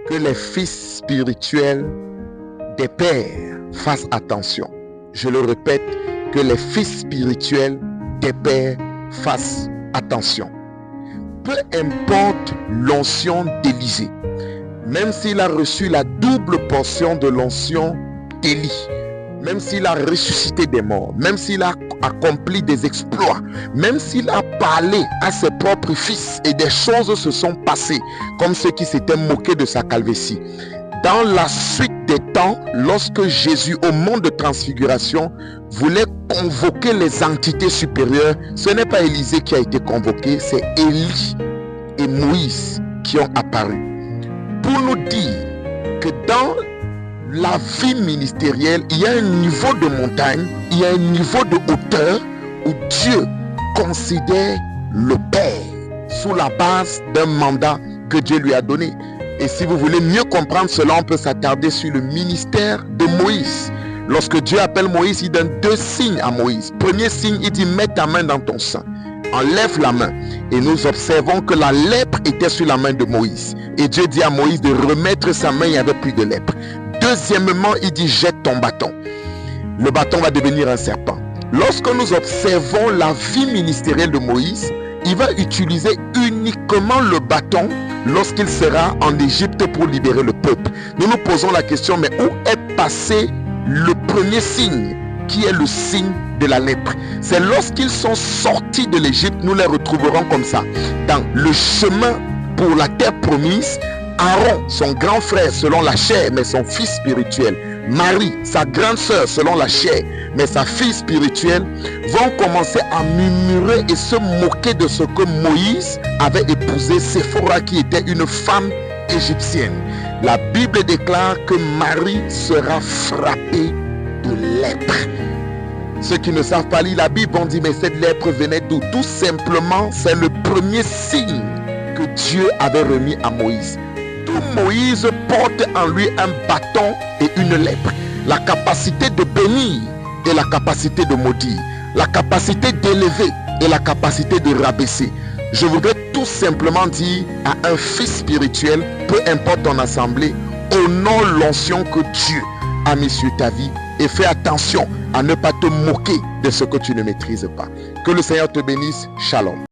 que les fils spirituels des pères fassent attention. Je le répète, que les fils spirituels des pères fassent attention. Peu importe l'onction d'Élisée, même s'il a reçu la double portion de l'onction d'Élie, même s'il a ressuscité des morts, même s'il a accompli des exploits, même s'il a parlé à ses propres fils et des choses se sont passées, comme ceux qui s'étaient moqués de sa calvitie. Dans la suite des temps, lorsque Jésus, au mont de transfiguration, voulait convoquer les entités supérieures, ce n'est pas Élisée qui a été convoqué, c'est Élie et Moïse qui ont apparu. Pour nous dire que dans la vie ministérielle, il y a un niveau de montagne, il y a un niveau de hauteur où Dieu considère le Père sous la base d'un mandat que Dieu lui a donné. Et si vous voulez mieux comprendre cela, on peut s'attarder sur le ministère de Moïse. Lorsque Dieu appelle Moïse, il donne 2 signes à Moïse. Premier signe, il dit: mets ta main dans ton sein. Enlève la main. Et nous observons que la lèpre était sur la main de Moïse. Et Dieu dit à Moïse de remettre sa main, il n'y avait plus de lèpre. Deuxièmement, il dit: jette ton bâton. Le bâton va devenir un serpent. Lorsque nous observons la vie ministérielle de Moïse, il va utiliser uniquement le bâton lorsqu'il sera en Égypte pour libérer le peuple. Nous nous posons la question, mais où est passé le premier signe, qui est le signe de la lèpre? C'est lorsqu'ils sont sortis de l'Égypte, nous les retrouverons comme ça. Dans le chemin pour la terre promise, Aaron, son grand frère selon la chair, mais son fils spirituel, Marie, sa grande sœur selon la chair, mais sa fille spirituelle, vont commencer à murmurer et se moquer de ce que Moïse avait épousé Séphora, qui était une femme égyptienne. La Bible déclare que Marie sera frappée de lèpre. Ceux qui ne savent pas lire la Bible vont dire: mais cette lèpre venait d'où? Tout simplement, c'est le premier signe que Dieu avait remis à Moïse. Tout Moïse porte en lui un bâton et une lèpre. La capacité de bénir et la capacité de maudire. La capacité d'élever et la capacité de rabaisser. Je voudrais tout simplement dire à un fils spirituel, peu importe ton assemblée, honore l'onction que Dieu a mis sur ta vie et fais attention à ne pas te moquer de ce que tu ne maîtrises pas. Que le Seigneur te bénisse. Shalom.